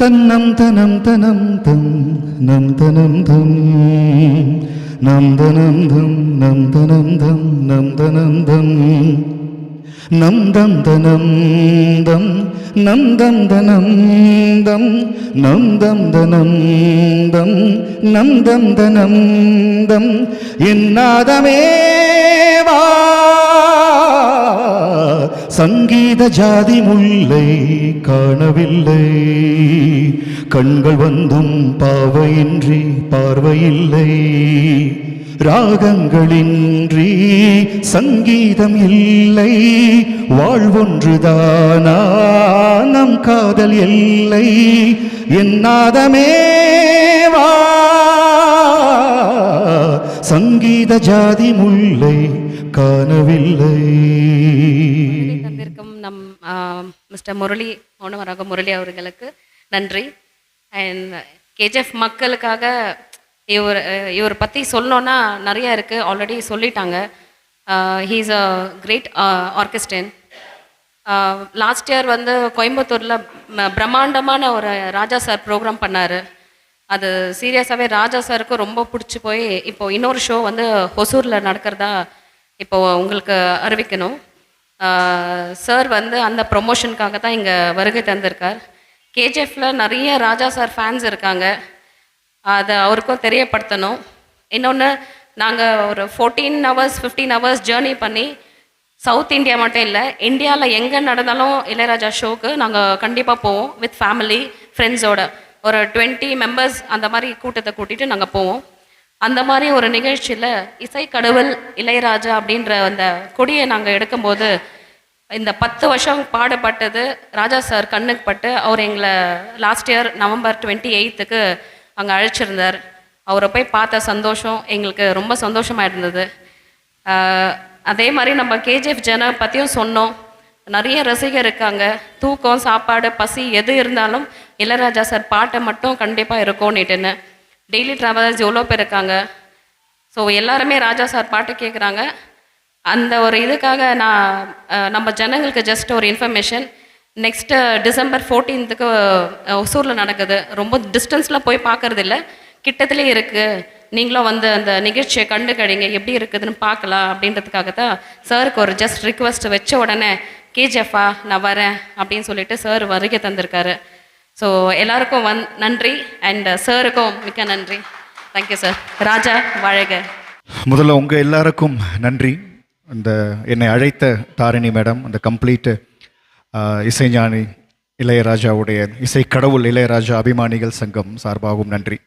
தன்னம் தனம் தனம் தம் நம் தனம் தம் நம் தனம் தம் நம் தனம் தம் நம் தனம் தம் நம் தம் தனம் தம் நம் தம் தனம் தம் நம் தம் தனம் தம் நம் தம் தனம் தம் என்னாதமேவா சங்கீத ஜாதி முல்லை காணவில்லை, கண்கள் வந்தும் பாவையின்றி பார்வையில்லை, ராகங்களின்றி சங்கீதம் இல்லை, வாழ்வொன்றுதானா நம் காதல் எல்லை, என்னாதமேவா சங்கீத ஜாதி முல்லை காணவில்லை. தந்திருக்கும் நம் மிஸ்டர் முரளி மௌனவராக முரளி அவர்களுக்கு நன்றி. அண்ட் கேஜிஎஃப் மக்களுக்காக இவர் பற்றி சொல்லணுன்னா நிறைய இருக்குது, ஆல்ரெடி சொல்லிட்டாங்க. He is a great orchestrian. Last year வந்து கோயம்புத்தூரில் பிரம்மாண்டமான ஒரு ராஜா சார் ப்ரோக்ராம் பண்ணார். அது சீரியஸாகவே ராஜா சாருக்கு ரொம்ப பிடிச்சி போய் இப்போது இன்னொரு ஷோ வந்து ஹொசூரில் நடக்கிறதா இப்போது உங்களுக்கு அறிவிக்கணும். சார் வந்து அந்த ப்ரொமோஷனுக்காக தான் இங்கே வருகை தந்திருக்கார். கேஜிஎஃப்ல நிறைய ராஜா சார் ஃபேன்ஸ் இருக்காங்க, அதை அவருக்கும் தெரியப்படுத்தணும். இன்னொன்று, நாங்கள் ஒரு 14 hours 15 hours ஜேர்னி பண்ணி சவுத் இந்தியா மட்டும் இல்லை, இந்தியாவில் எங்கே நடந்தாலும் இளையராஜா ஷோக்கு நாங்கள் கண்டிப்பாக போவோம். வித் ஃபேமிலி ஃப்ரெண்ட்ஸோட ஒரு 20 members அந்த மாதிரி கூட்டத்தை கூட்டிகிட்டு நாங்கள் போவோம். அந்த மாதிரி ஒரு நிகழ்ச்சியில் இசை கடவுள் இளையராஜா அப்படின்ற அந்த கொடியை நாங்கள் எடுக்கும்போது இந்த 10 வருஷம் பாடுபட்டது ராஜா சார் கண்ணுக்கு பட்டு அவர் எங்களை லாஸ்ட் இயர் November 28th அங்கே அழைச்சிருந்தார். அவரை போய் பார்த்த சந்தோஷம் எங்களுக்கு ரொம்ப சந்தோஷமாக இருந்தது. அதே மாதிரி நம்ம கேஜிஎஃப் ஜன பற்றியும் சொன்னோம். நிறைய ரசிகர் இருக்காங்க, தூக்கம் சாப்பாடு பசி எது இருந்தாலும் இளையராஜா சார் பாட்டை மட்டும் கண்டிப்பாக இருக்கும்னுட்டுன்னு. டெய்லி ட்ராவலர்ஸ் எவ்வளோ பேர் இருக்காங்க. ஸோ எல்லாருமே ராஜா சார் பாட்டு கேட்குறாங்க. அந்த ஒரு இதுக்காக நான் நம்ம ஜனங்களுக்கு ஜஸ்ட் ஒரு இன்ஃபர்மேஷன், நெக்ஸ்ட்டு December 14th ஒசூரில் நடக்குது. ரொம்ப டிஸ்டன்ஸில் போய் பார்க்கறது இல்லை, கிட்டத்துலேயே இருக்குது. நீங்களும் வந்து அந்த நிகழ்ச்சியை கண்டு கழிங்க, எப்படி இருக்குதுன்னு பார்க்கலாம் அப்படின்றதுக்காக தான் சாருக்கு ஒரு ஜஸ்ட் ரிக்வெஸ்ட் வச்ச உடனே கேஜிஎஃப்பா நான் வரேன் அப்படின்னு சொல்லிட்டு சார் வருகை தந்திருக்காரு. ஸோ எல்லாருக்கும் நன்றி அண்ட் சாருக்கும் மிக்க நன்றி. Thank you sir. ராஜா வாழ்க. முதல்ல உங்கள் எல்லாருக்கும் நன்றி. இந்த என்னை அழைத்த தாரிணி மேடம், அந்த கம்ப்ளீட்டு இசைஞானி இளையராஜாவுடைய இசை கடவுள் இளையராஜா அபிமானிகள் சங்கம் சார்பாகவும் நன்றி.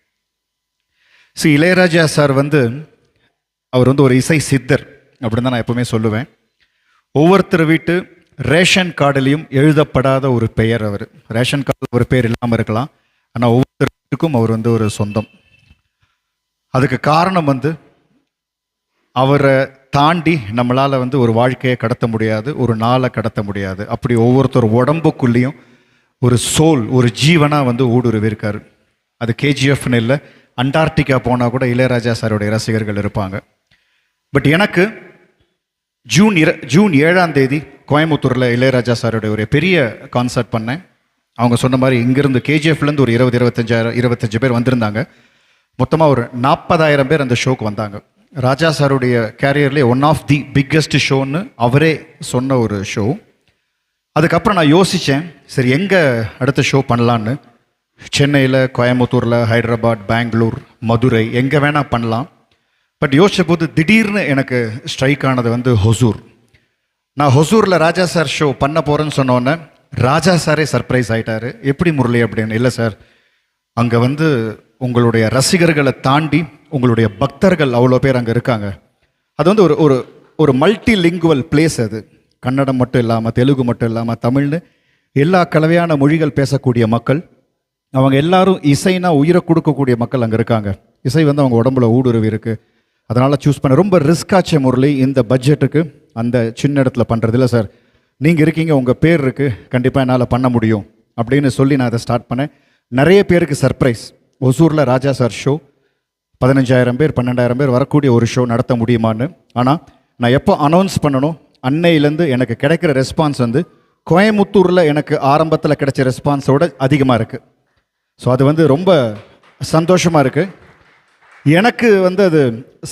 இளையராஜா சார் அவர் ஒரு இசை சித்தர் அப்படின்னு தான் நான் எப்பவுமே சொல்லுவேன். ஒவ்வொருத்தர் வீட்டு ரேஷன் கார்டுலேயும் எழுதப்படாத ஒரு பெயர் அவர். ரேஷன் கார்டு ஒரு பேர் இல்லாமல் இருக்கலாம், ஆனால் ஒவ்வொருத்தருக்கும் அவர் ஒரு சொந்தம். அதுக்கு காரணம் அவரை தாண்டி நம்மளால் ஒரு வாழ்க்கையை கடத்த முடியாது, ஒரு நாளை கடத்த முடியாது. அப்படி ஒவ்வொருத்தர் உடம்புக்குள்ளேயும் ஒரு சோல், ஒரு ஜீவனாக ஊடுருவிருக்காரு. அது கேஜிஎஃப்னு இல்லை, அண்டார்டிகா போனால் கூட இளையராஜா சாருடைய ரசிகர்கள் இருப்பாங்க. பட் எனக்கு ஜூன் 7 கோயம்புத்தூரில் இளையராஜா சாருடைய ஒரு பெரிய கான்சர்ட் பண்ணேன். அவங்க சொன்ன மாதிரி இங்கேருந்து கேஜிஎஃப்லேருந்து ஒரு 25 பேர் வந்திருந்தாங்க. மொத்தமாக ஒரு 40,000 பேர் அந்த ஷோக்கு வந்தாங்க. ராஜா சாருடைய கேரியர்லேயே ஒன் ஆஃப் தி பிக்கெஸ்ட் ஷோன்னு அவரே சொன்ன ஒரு ஷோ. அதுக்கப்புறம் நான் யோசித்தேன், சரி எங்கே அடுத்த ஷோ பண்ணலான்னு. சென்னையில், கோயம்புத்தூரில், ஹைதராபாத், பெங்களூர், மதுரை, எங்கே வேணால் பண்ணலாம். பட் யோசித்த போது திடீர்னு எனக்கு ஸ்ட்ரைக் ஆனது ஹொசூர். நான் ஹொசூரில் ராஜா சார் ஷோ பண்ண போகிறேன்னு சொன்னோன்னே ராஜா சாரே சர்ப்ரைஸ் ஆகிட்டார். எப்படி முரளி அப்படின்னு. இல்லை சார், அங்கே உங்களுடைய ரசிகர்களை தாண்டி உங்களுடைய பக்தர்கள் அவ்வளோ பேர் அங்கே இருக்காங்க. அது வந்து ஒரு ஒரு ஒரு மல்டி லிங்குவல் பிளேஸ் அது. கன்னடம் மட்டும் இல்லாமல், தெலுங்கு மட்டும் இல்லாமல், தமிழ்னு எல்லா கலவையான மொழிகள் பேசக்கூடிய மக்கள். அவங்க எல்லாரும் இசைனா உயிரை கொடுக்கக்கூடிய மக்கள் அங்கே இருக்காங்க. இசை வந்து அவங்க உடம்புல ஊடுருவி இருக்குது. அதனால் சூஸ் பண்ண ரொம்ப ரிஸ்காச்ச முரளி இந்த பட்ஜெட்டுக்கு அந்த சின்ன இடத்துல பண்ணுறது இல்லை சார். நீங்கள் இருக்கீங்க, உங்கள் பேர் இருக்குது, கண்டிப்பாக என்னால் பண்ண முடியும் அப்படின்னு சொல்லி நான் அதை ஸ்டார்ட் பண்ணேன். நிறைய பேருக்கு சர்ப்ரைஸ். ஒசூரில் ராஜா சார் ஷோ 15,000 பேர் 12,000 பேர் வரக்கூடிய ஒரு ஷோ நடத்த முடியுமான்னு. ஆனால் நான் எப்போ அனௌன்ஸ் பண்ணணும், அன்னையிலேருந்து எனக்கு கிடைக்கிற ரெஸ்பான்ஸ் வந்து கோயமுத்தூரில் எனக்கு ஆரம்பத்தில் கிடைச்ச ரெஸ்பான்ஸோட அதிகமாக இருக்குது. ஸோ அது வந்து ரொம்ப சந்தோஷமாக இருக்குது. எனக்கு வந்து அது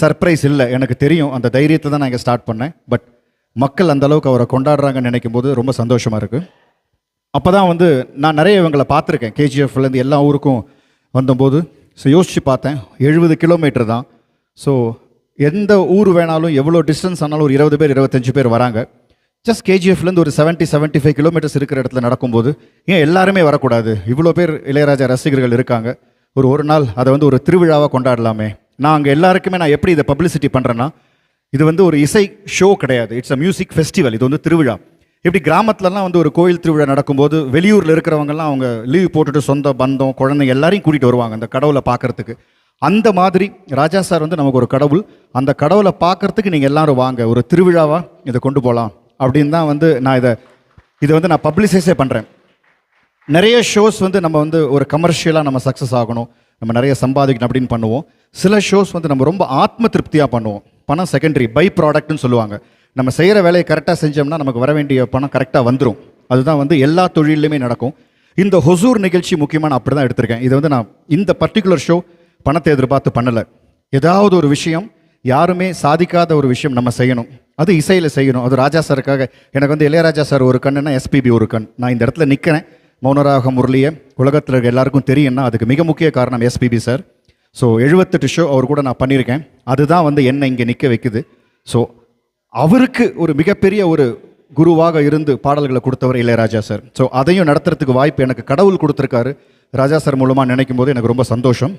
சர்ப்ரைஸ் இல்லை, எனக்கு தெரியும். அந்த தைரியத்தை தான் நான் இங்கே ஸ்டார்ட் பண்ணேன். பட் மக்கள் அந்த அளவுக்கு அவரை கொண்டாடுறாங்கன்னு நினைக்கும் போது ரொம்ப சந்தோஷமாக இருக்குது. அப்போ தான் வந்து நான் நிறைய இவங்களை பார்த்துருக்கேன். கேஜிஎஃப்லேருந்து எல்லா ஊருக்கும் வந்தபோது ஸோ யோசித்து பார்த்தேன். 70 கிலோமீட்டர் தான். ஸோ எந்த ஊர் வேணாலும், எவ்வளோ டிஸ்டன்ஸ் ஆனாலும் ஒரு 20 பேர் 25 பேர் வராங்க. ஜஸ்ட் கேஜிஎஃப்லேருந்து ஒரு 70-75 கிலோமீட்டர்ஸ் இருக்கிற இடத்துல நடக்கும்போது ஏன் எல்லாருமே வரக்கூடாது? இவ்வளோ பேர் இளையராஜா ரசிகர்கள் இருக்காங்க. ஒரு நாள் அதை வந்து ஒரு திருவிழாவாக கொண்டாடலாமே. நான் அங்கே எல்லாருக்குமே நான் எப்படி இதை பப்ளிசிட்டி பண்ணுறேன்னா, இது வந்து ஒரு இசை ஷோ கிடையாது, இட்ஸ் அ மியூசிக் ஃபெஸ்டிவல். இது வந்து திருவிழா. எப்படி கிராமத்துலலாம் வந்து ஒரு கோயில் திருவிழா நடக்கும்போது வெளியூரில் இருக்கிறவங்கலாம் அவங்க லீவ் போட்டுட்டு சொந்த பந்தம் குழந்தைங்க எல்லாரையும் கூட்டிகிட்டு வருவாங்க அந்த கடவுளை பார்க்குறதுக்கு. அந்த மாதிரி ராஜா சார் வந்து நமக்கு ஒரு கடவுள். அந்த கடவுளை பார்க்குறதுக்கு நீங்கள் எல்லாரும் வாங்க, ஒரு திருவிழாவாக இதை கொண்டு போகலாம் அப்படின்னு தான் வந்து நான் இதை வந்து நான் பப்ளிசைஸே பண்ணுறேன். நிறைய ஷோஸ் வந்து நம்ம வந்து ஒரு கமர்ஷியலாக நம்ம சக்ஸஸ் ஆகணும், நம்ம நிறைய சம்பாதிக்கணும் அப்படின்னு பண்ணுவோம். சில ஷோஸ் வந்து நம்ம ரொம்ப ஆத்ம திருப்தியாக பண்ணுவோம். பணம் செகண்டரி, பை ப்ராடக்ட்னு சொல்லுவாங்க. நம்ம செய்கிற வேலையை கரெக்டாக செஞ்சோம்னா நமக்கு வர வேண்டிய பணம் கரெக்டாக வந்துடும். அதுதான் வந்து எல்லா தொழிலையுமே நடக்கும். இந்த ஹொசூர் நிகழ்ச்சி முக்கியமாக நான் அப்படி தான் எடுத்திருக்கேன். இது வந்து நான் இந்த பர்டிகுலர் ஷோ பணத்தை எதிர்பார்த்து பண்ணலை. ஏதாவது ஒரு விஷயம், யாருமே சாதிக்காத ஒரு விஷயம் நம்ம செய்யணும், அது இசையில் செய்யணும். அது ராஜா சாருக்காக. எனக்கு வந்து இளையராஜா சார் ஒரு கண்ணுன்னா எஸ்பிபி ஒரு கண். நான் இந்த இடத்துல நிற்கிறேன், மௌனராக முரளியை உலகத்தில் இருக்க எல்லாருக்கும் தெரியும்னா அதுக்கு மிக முக்கிய காரணம் எஸ்பிபி சார். ஸோ 78 ஷோ அவர் கூட நான் பண்ணியிருக்கேன். அதுதான் வந்து என்னை இங்கே நிற்க வைக்குது. ஸோ அவருக்கு ஒரு மிகப்பெரிய ஒரு குருவாக இருந்து பாடல்களை கொடுத்தவர் இளையராஜா சார். ஸோ அதையும் நடத்துறதுக்கு வாய்ப்பு எனக்கு கடவுள் கொடுத்துருக்காரு ராஜா சார் மூலமாக நினைக்கும் போது எனக்கு ரொம்ப சந்தோஷம்.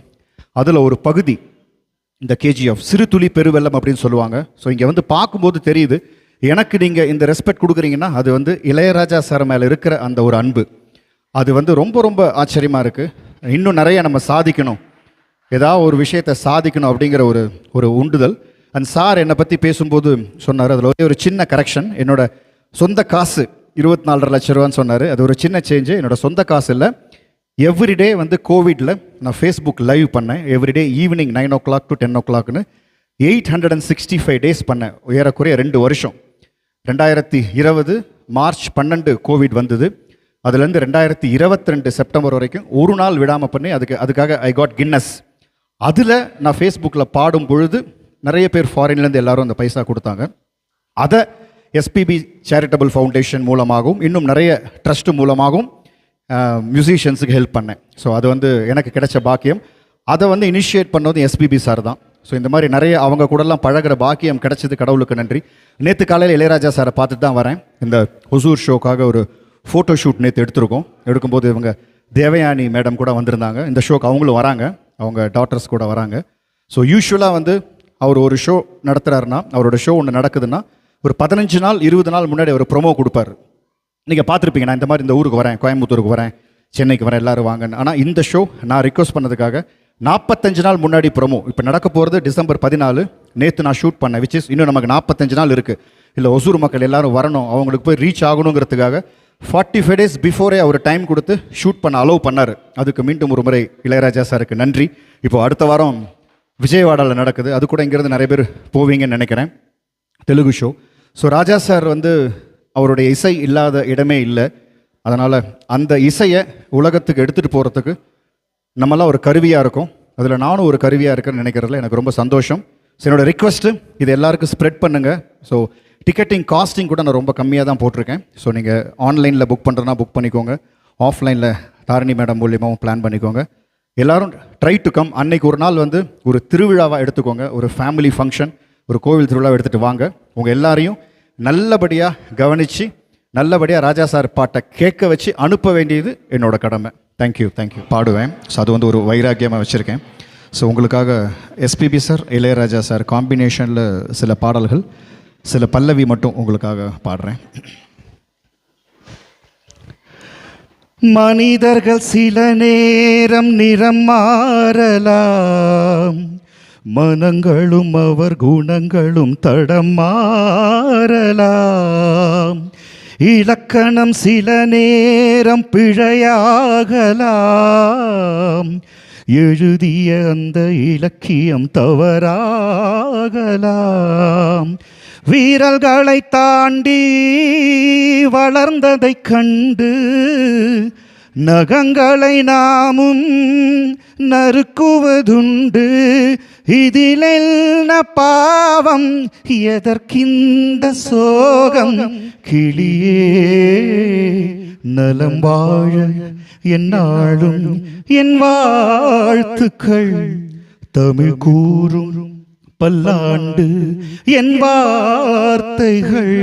அதில் ஒரு பகுதி இந்த கேஜிஎஃப் சிறு துளி பெருவெல்லம் அப்படின்னு சொல்லுவாங்க. ஸோ இங்கே வந்து பார்க்கும்போது தெரியுது எனக்கு நீங்கள் இந்த ரெஸ்பெக்ட் கொடுக்குறீங்கன்னா அது வந்து இளையராஜா சார் மேலே இருக்கிற அந்த ஒரு அன்பு. அது வந்து ரொம்ப ரொம்ப ஆச்சரியமாக இருக்குது. இன்னும் நிறைய நம்ம சாதிக்கணும், ஏதாவது ஒரு விஷயத்தை சாதிக்கணும் அப்படிங்கிற ஒரு உண்டுதல். அந்த சார் என்னை பற்றி பேசும்போது சொன்னார், அதில் ஒரு சின்ன கரெக்ஷன். என்னோட சொந்த காசு 24.5 லட்ச ரூபான்னு சொன்னார். அது ஒரு சின்ன சேஞ்சு. என்னோட சொந்த காசு இல்லை. எவ்ரிடே வந்து கோவிடில் நான் ஃபேஸ்புக் லைவ் பண்ணேன். Everyday evening 9 o'clock to 10 o'clockனு 865 days பண்ணேன். ஏறக்குறைய 2 வருஷம். 2020 மார்ச் 12 கோவிட் வந்தது. அதுலேருந்து 2022 செப்டம்பர் வரைக்கும் ஒரு நாள் விடாமல் பண்ணி அதுக்காக ஐ காட் கின்னஸ். அதில் நான் ஃபேஸ்புக்கில் பாடும் பொழுது நிறைய பேர் ஃபாரின்லேருந்து எல்லாரும் அந்த பைசா கொடுத்தாங்க. அதை எஸ்பிபி சேரிட்டபிள் ஃபவுண்டேஷன் மூலமாகவும் இன்னும் நிறைய ட்ரஸ்ட் மூலமாகவும் மியூசிஷியன்ஸுக்கு ஹெல்ப் பண்ணேன். ஸோ அது வந்து எனக்கு கிடைச்ச பாக்கியம். அதை வந்து இனிஷியேட் பண்ணது எஸ்பிபி சார் தான். ஸோ இந்த மாதிரி நிறைய அவங்க கூடலாம் பழகிற பாக்கியம் கிடைச்சது, கடவுளுக்கு நன்றி. நேற்று காலையில் இளையராஜா சாரை பார்த்துட்டு தான் வரேன். இந்த ஹொசூர் ஷோக்காக ஒரு ஃபோட்டோ ஷூட் நேற்று எடுத்திருக்கோம். எடுக்கும்போது இவங்க தேவயானி மேடம் கூட வந்திருந்தாங்க. இந்த ஷோக்கு அவங்களும் வராங்க, அவங்க டாட்டர்ஸ் கூட வராங்க. ஸோ யூஸ்வலாக வந்து அவர் ஒரு ஷோ நடத்துகிறாருன்னா, அவரோட ஷோ ஒன்று நடக்குதுன்னா ஒரு 15 நாள் 20 நாள் முன்னாடி அவர் ப்ரொமோ கொடுப்பார். நீங்கள் பார்த்துருப்பீங்க, நான் இந்த மாதிரி இந்த ஊருக்கு வரேன், கோயம்புத்தூருக்கு வரேன், சென்னைக்கு வரேன், எல்லோரும் வாங்கன்னு. ஆனால் இந்த ஷோ நான் ரிக்வஸ்ட் பண்ணதுக்காக 45 நாள் முன்னாடி ப்ரொமோ. இப்போ நடக்க போகிறது டிசம்பர் 14. நேற்று நான் ஷூட் பண்ணேன், விச் இஸ் இன்னும் நமக்கு 45 நாள் இருக்குது. இல்லை ஒசூர் மக்கள் எல்லோரும் வரணும், அவங்களுக்கு போய் ரீச் ஆகணுங்கிறதுக்காக 45 டேஸ் பிஃபோரே அவர் டைம் கொடுத்து ஷூட் பண்ண அலோவ் பண்ணார். அதுக்கு மீண்டும் ஒரு முறை இளையராஜா சாருக்கு நன்றி. இப்போ அடுத்த வாரம் விஜயவாடாவில் நடக்குது, அது கூட இங்கேருந்து நிறைய பேர் போவீங்கன்னு நினைக்கிறேன், தெலுங்கு ஷோ. ஸோ ராஜா சார் வந்து அவருடைய இசை இல்லாத இடமே இல்லை. அதனால் அந்த இசையை உலகத்துக்கு எடுத்துகிட்டு போகிறதுக்கு நம்மளாம் ஒரு கருவியாக இருக்கும். அதில் நானும் ஒரு கருவியாக இருக்கேன்னு நினைக்கிறதுல எனக்கு ரொம்ப சந்தோஷம். ஸோ என்னோடய ரிக்வெஸ்ட்டு, இது எல்லாருக்கும் ஸ்ப்ரெட் பண்ணுங்கள். ஸோ டிக்கெட்டிங் காஸ்டிங் கூட நான் ரொம்ப கம்மியாக தான் போட்டிருக்கேன். ஸோ நீங்கள் ஆன்லைனில் புக் பண்ணுறதுனா புக் பண்ணிக்கோங்க, ஆஃப்லைனில் தாரணி மேடம் மூலியமாகவும் பிளான் பண்ணிக்கோங்க. எல்லோரும் ட்ரை டு கம். அன்னைக்கு ஒரு நாள் வந்து ஒரு திருவிழாவாக எடுத்துக்கோங்க, ஒரு ஃபேமிலி ஃபங்க்ஷன், ஒரு கோவில் திருவிழாவை எடுத்துகிட்டு வாங்க. உங்கள் எல்லாரையும் நல்லபடியாக கவனித்து நல்லபடியாக ராஜா சார் பாட்டை கேட்க வச்சு அனுப்ப வேண்டியது என்னோட கடமை. தேங்க்யூ பாடுவேன். ஸோ அது வந்து ஒரு வைராக்கியமாக வச்சுருக்கேன். ஸோ உங்களுக்காக எஸ்பிபி சார், இளையராஜா சார் காம்பினேஷனில் சில பாடல்கள், சில பல்லவி மட்டும் உங்களுக்காக பாடுறேன். மனிதர்கள் சில நேரம் நிறம் மாறலாம், மனங்களும் அவர் குணங்களும் தடம் மாறலாம். இலக்கணம் சில நேரம் பிழையாகலாம், எழுதிய அந்த இலக்கியம் தவறாகலாம். வீரர்களை தாண்டி வளர்ந்ததைக் கண்டு நகங்களை நாமும் நறுக்குவதுண்டு. இதிலென்ன பாவம், எதற்கிந்த சோகம்? கிளியே நலம் வாழ என்னாலும் என் வாழ்த்துக்கள், தமிழ் கூறும் பல்லாண்டு என் வார்த்தைகள்.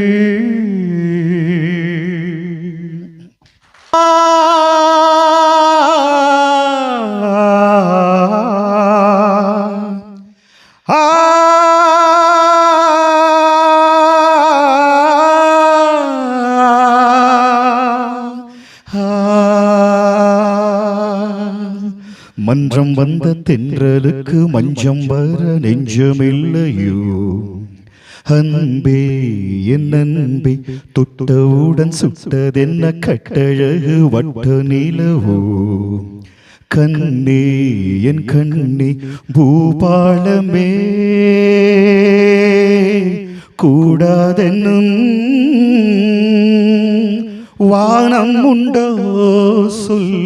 மன்றம் வந்த தென்றலுக்கு மஞ்சம் வர நெஞ்சமில்லையோ, அன்பே என் அன்பே தொட்டவுடன் சுட்டதென்ன கட்டழகு வட்ட நிலவோ. கண்ணே என் கண்ணே பூபாலமே கூடாதென்னும் வானம் உண்டோ சொல்.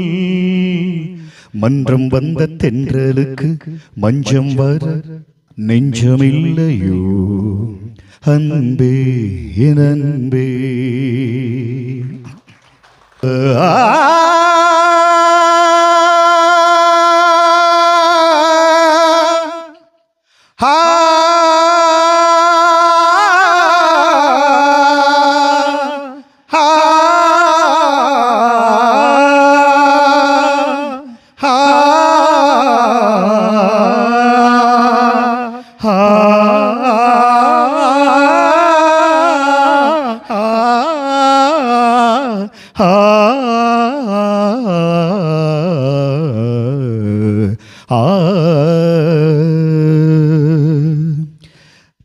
மன்றம் வந்த தென்றலுக்கு மஞ்சம் வர நெஞ்சமில்லையோ, அன்பே என் அன்பே.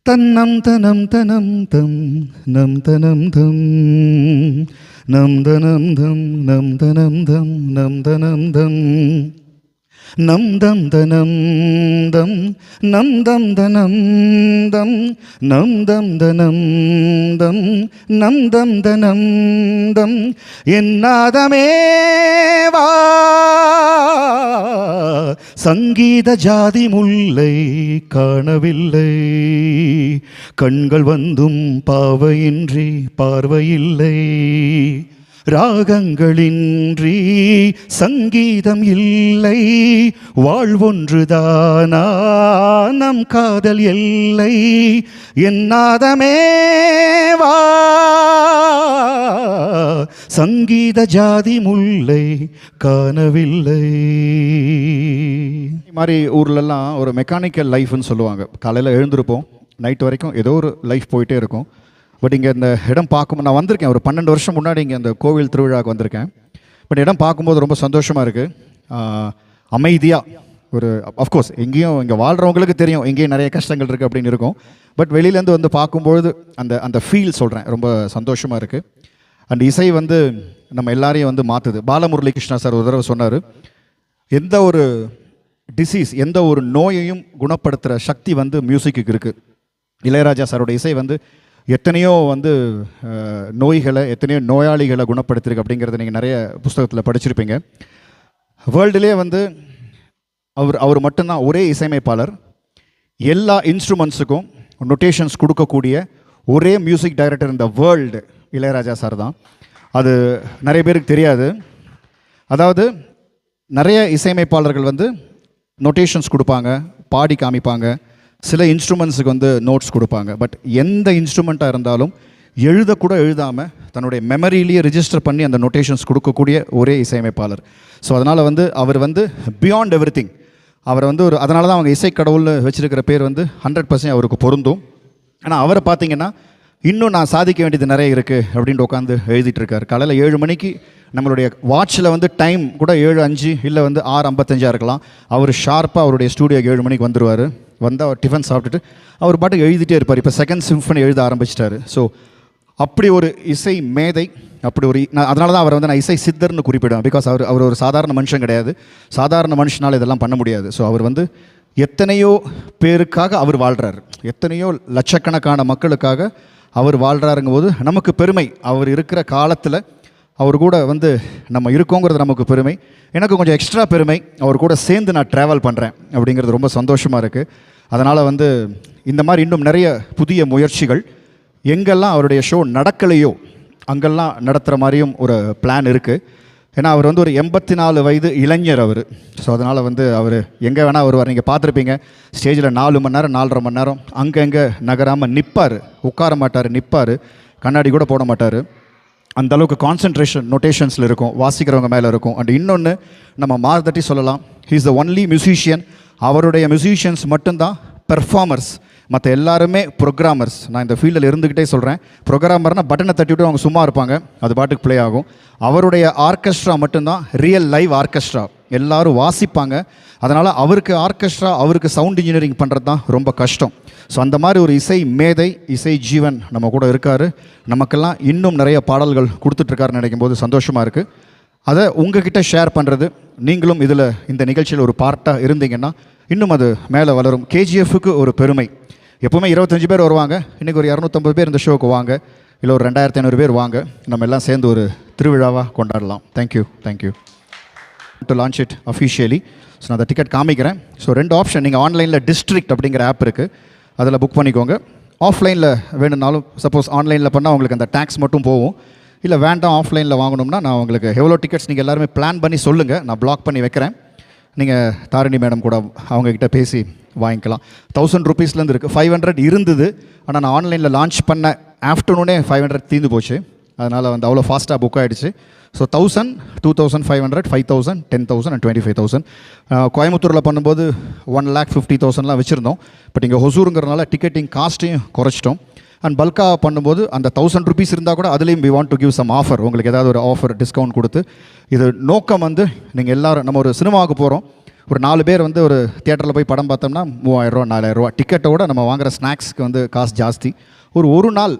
தன்னம் தனம் தனம் தம் நம் தனம் தம் நம் தனம் தம் நம் தனம் தம் நம் தனம் தம் நம் தம் தனம் தம் நம் தம் தனம் தம் நம் தம் தனம் தம் நம் தம் தனம் தம். என்னாதமே வா சங்கீத ஜாதி முல்லை காணவில்லை, கண்கள் வந்தும் பாவையின்றி பார்வையில்லை. ராகங்களின்றி சங்கீதம் இல்லை, வாழ்வொன்றுதானா நம் காதல் எல்லை. என்னாதமே வா சங்கீத ஜாதி முல்லை காணவில்லை. இது மாதிரி ஊர்லெல்லாம் ஒரு மெக்கானிக்கல் லைஃப்னு சொல்லுவாங்க. காலையில் எழுந்திருப்போம், நைட் வரைக்கும் ஏதோ ஒரு லைஃப் போயிட்டே இருக்கும். பட் இங்கே இந்த இடம் பார்க்கும், நான் வந்திருக்கேன் ஒரு 12 வருஷம் முன்னாடி இங்கே அந்த கோவில் திருவிழாவுக்கு வந்திருக்கேன். பட் இடம் பார்க்கும்போது ரொம்ப சந்தோஷமாக இருக்குது. அமைதியாக ஒரு அஃப்கோர்ஸ் எங்கேயும் இங்கே வாழ்கிறவங்களுக்கு தெரியும் எங்கேயும் நிறைய கஷ்டங்கள் இருக்குது அப்படின்னு இருக்கும். பட் வெளியிலேருந்து வந்து பார்க்கும்பொழுது அந்த அந்த ஃபீல் சொல்கிறேன், ரொம்ப சந்தோஷமாக இருக்குது. அண்ட் இசை வந்து நம்ம எல்லாரையும் வந்து மாற்றுது. பாலமுரளி கிருஷ்ணா சார் ஒரு தடவை சொன்னார், எந்த ஒரு டிசீஸ் எந்த ஒரு நோயையும் குணப்படுத்துகிற சக்தி வந்து மியூசிக்கு இருக்குது. இளையராஜா சாரோட இசை வந்து எத்தனையோ வந்து நோய்களை எத்தனையோ நோயாளிகளை குணப்படுத்திருக்கு அப்படிங்கிறத நீங்கள் நிறைய புஸ்தகத்தில் படிச்சிருப்பீங்க. வேர்ல்டுலேயே வந்து அவர் மட்டும்தான் ஒரே இசையமைப்பாளர் எல்லா இன்ஸ்ட்ருமெண்ட்ஸுக்கும் நொட்டேஷன்ஸ் கொடுக்கக்கூடிய ஒரே மியூசிக் டைரக்டர் இந்த வேர்ல்டு இளையராஜா சார் தான். அது நிறைய பேருக்கு தெரியாது. அதாவது நிறைய இசையமைப்பாளர்கள் வந்து நொட்டேஷன்ஸ் கொடுப்பாங்க, பாடி காமிப்பாங்க, சில இன்ஸ்ட்ருமெண்ட்ஸுக்கு வந்து நோட்ஸ் கொடுப்பாங்க. பட் எந்த இன்ஸ்ட்ருமெண்ட்டாக இருந்தாலும் எழுதக்கூட எழுதாமல் தன்னுடைய மெமரியிலேயே ரிஜிஸ்டர் பண்ணி அந்த நொட்டேஷன்ஸ் கொடுக்கக்கூடிய ஒரே இசையமைப்பாளர். ஸோ அதனால் வந்து அவர் வந்து பியாண்ட் எவ்ரி திங், அவரை வந்து அதனால தான் அவங்க இசை கடவுள்னு வச்சிருக்கிற பேர் வந்து 100% அவருக்கு பொருந்தும். ஆனால் அவரை பார்த்தீங்கன்னா இன்னும் நான் சாதிக்க வேண்டியது நிறைய இருக்குது அப்படின்ட்டு உட்காந்து எழுதிட்டு இருக்காரு. காலையில் 7 மணிக்கு நம்மளுடைய வாட்சில் வந்து டைம் கூட 7:05 இல்லை வந்து 6:55 இருக்கலாம். அவர் ஷார்ப்பாக அவருடைய ஸ்டூடியோக்கு 7 மணிக்கு வந்துடுவார். வந்து அவர் டிஃபன் சாப்பிட்டுட்டு அவர் பாட்டுக்கு எழுதிட்டே இருப்பார். இப்போ செகண்ட் சிம்ஃபனி எழுத ஆரம்பிச்சிட்டாரு. ஸோ அப்படி ஒரு இசை மேதை, அப்படி ஒரு அதனால தான் அவரை வந்து நான் இசை சித்தர்னு குறிப்பிடுவேன். பிகாஸ் அவர் ஒரு சாதாரண மனுஷன் கிடையாது. சாதாரண மனுஷனால் இதெல்லாம் பண்ண முடியாது. ஸோ அவர் வந்து எத்தனையோ பேருக்காக அவர் வாழ்கிறார், எத்தனையோ லட்சக்கணக்கான மக்களுக்காக அவர் வாழ்கிறாருங்கும் போது நமக்கு பெருமை. அவர் இருக்கிற காலத்தில் அவர் கூட வந்து நம்ம இருக்கோங்கிறது நமக்கு பெருமை. எனக்கு கொஞ்சம் எக்ஸ்ட்ரா பெருமை, அவர் கூட சேர்ந்து நான் ட்ராவல் பண்ணுறேன் அப்படிங்கிறது ரொம்ப சந்தோஷமாக இருக்குது. அதனால் வந்து இந்த மாதிரி இன்னும் நிறைய புதிய முயற்சிகள் எங்கெல்லாம் அவருடைய ஷோ நடக்கலையோ அங்கெல்லாம் நடத்துகிற மாதிரியும் ஒரு பிளான் இருக்குது. ஏன்னா அவர் வந்து ஒரு 84 வயது இளைஞர் அவர். ஸோ அதனால் வந்து அவர் எங்கே வேணால் வருவார். நீங்கள் பார்த்துருப்பீங்க, ஸ்டேஜில் 4 மணி நேரம் 4.5 மணி நேரம் அங்கே நகராமல் நிற்பார், உட்கார மாட்டார், நிற்பார், கண்ணாடி கூட போட மாட்டார். அந்த அளவுக்கு கான்சன்ட்ரேஷன் நோட்டேஷன்ஸில் இருக்கும், வாசிக்கிறவங்க மேலே இருக்கும். அண்ட் இன்னொன்று நம்ம மார்தட்டி சொல்லலாம், he is the only musician. அவருடைய மியூசிஷியன்ஸ் மட்டும்தான் பெர்ஃபார்மர்ஸ், மற்ற எல்லாருமே ப்ரோக்ராமர்ஸ். நான் இந்த ஃபீல்டில் இருந்துக்கிட்டே சொல்கிறேன், ப்ரோக்ராமர்னால் பட்டனை தட்டி விட்டு அவங்க சும்மா இருப்பாங்க, அது பாட்டுக்கு ப்ளே ஆகும். அவருடைய ஆர்கெஸ்ட்ரா மட்டும்தான் ரியல் லைவ் ஆர்கெஸ்ட்ரா, எல்லாரும் வாசிப்பாங்க. அதனால் அவருக்கு ஆர்கெஸ்ட்ரா, அவருக்கு சவுண்ட் இன்ஜினியரிங் பண்ணுறது தான் ரொம்ப கஷ்டம். ஸோ அந்த மாதிரி ஒரு இசை மேதை, இசை ஜீவன் நம்ம கூட இருக்கார். நமக்கெல்லாம் இன்னும் நிறைய பாடல்கள் கொடுத்துட்ருக்காருன்னு நினைக்கும் போது சந்தோஷமாக இருக்குது. அதை உங்ககிட்ட ஷேர் பண்ணுறது, நீங்களும் இதில் இந்த நிகழ்ச்சியில் ஒரு பார்ட்டாக இருந்தீங்கன்னா இன்னும் அது மேலே வளரும். கேஜிஎஃப்க்கு ஒரு பெருமை. எப்போவுமே 25 பேர் வருவாங்க, இன்றைக்கி ஒரு 250 பேர் இந்த ஷோவுக்கு வாங்க, இல்லை ஒரு 2500 பேர் வாங்க, நம்ம எல்லாம் சேர்ந்து ஒரு திருவிழாவாக கொண்டாடலாம். Thank you to launch it officially. So நான் அந்த டிக்கெட் காமிக்கிறேன். ஸோ 2 ஆப்ஷன், நீங்கள் ஆன்லைனில் டிஸ்ட்ரிக்ட் அப்படிங்கிற ஆப் இருக்குது, அதில் புக் பண்ணிக்கோங்க. ஆஃப்லைனில் வேணும்னாலும், சப்போஸ் ஆன்லைனில் பண்ணால் உங்களுக்கு அந்த டேக்ஸ் மட்டும் போகும். இல்லை வேண்டாம் ஆஃப்லைனில் வாங்கணும்னா நான் உங்களுக்கு எவ்வளோ டிக்கெட்ஸ் நீங்கள் எல்லாருமே பிளான் பண்ணி சொல்லுங்கள், நான் பிளாக் பண்ணி வைக்கிறேன். நீங்கள் தாரிணி மேடம் கூட அவங்கக்கிட்ட பேசி வாங்கிக்கலாம். 1000 ரூபீஸ்லேருந்து இருக்குது. 500 இருந்தது, ஆனால் நான் ஆன்லைனில் லான்ச் பண்ண ஆஃப்டர்நூனே 500 தீர்ந்து போச்சு. அதனால் வந்து அவ்வளோ ஃபாஸ்ட்டாக புக் ஆகிடுச்சு. So 1000, 2500, 5000, 10,000 and 25,000. கோயம்புத்தூரில் பண்ணும்போது 1,50,000 வச்சுருந்தோம். பட் இங்கே ஹொசூருங்கிறனால டிக்கெட்டிங் காஸ்ட்டையும் குறைச்சிட்டோம். அண்ட் பல்காக பண்ணும்போது அந்த 1000 ரூபீஸ் இருந்தால் கூட அதுலேயும் we want to give some offer, உங்களுக்கு ஏதாவது ஒரு ஆஃபர் டிஸ்கவுண்ட் கொடுத்து. இது நோக்கம் வந்து நீங்கள் எல்லோரும், நம்ம ஒரு சினிமாவுக்கு போகிறோம், ஒரு 4 பேர் வந்து ஒரு தியேட்டரில் போய் படம் பார்த்தோம்னா 3000 4000 டிக்கெட்டோட நம்ம வாங்குகிற ஸ்நாக்ஸ்க்கு வந்து காசு ஜாஸ்தி. ஒரு நாள்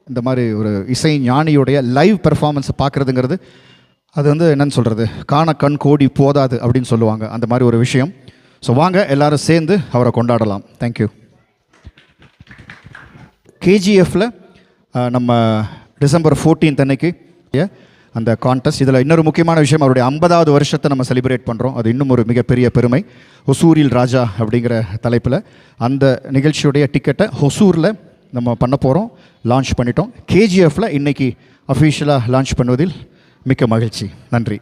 இந்த மாதிரி ஒரு இசை ஞானியுடைய லைவ் பெர்ஃபார்மன்ஸை பார்க்குறதுங்கிறது அது வந்து என்னன்னு சொல்கிறது, காண கண் கோடி போதாது அப்படின்னு சொல்லுவாங்க, அந்த மாதிரி ஒரு விஷயம். ஸோ வாங்க எல்லோரும் சேர்ந்து அவரை கொண்டாடலாம். தேங்க்யூ. கேஜிஎஃப்பில் நம்ம டிசம்பர் 14 அன்னைக்கு அந்த கான்டெஸ்ட். இதில் இன்னொரு முக்கியமான விஷயம், அவருடைய 50வது வருஷத்தை நம்ம செலிப்ரேட் பண்ணுறோம். அது இன்னும் ஒரு மிகப்பெரிய பெருமை. ஒசூரில் ராஜா அப்படிங்கிற தலைப்பில் அந்த நிகழ்ச்சியுடைய டிக்கெட்டை ஹொசூரில் நம்ம பண்ண போகிறோம், லான்ச் பண்ணிட்டோம். கேஜிஎஃப்பில் இன்றைக்கி அஃபிஷியலாக லான்ச் பண்ணுவதில் மிக்க மகிழ்ச்சி. நன்றி.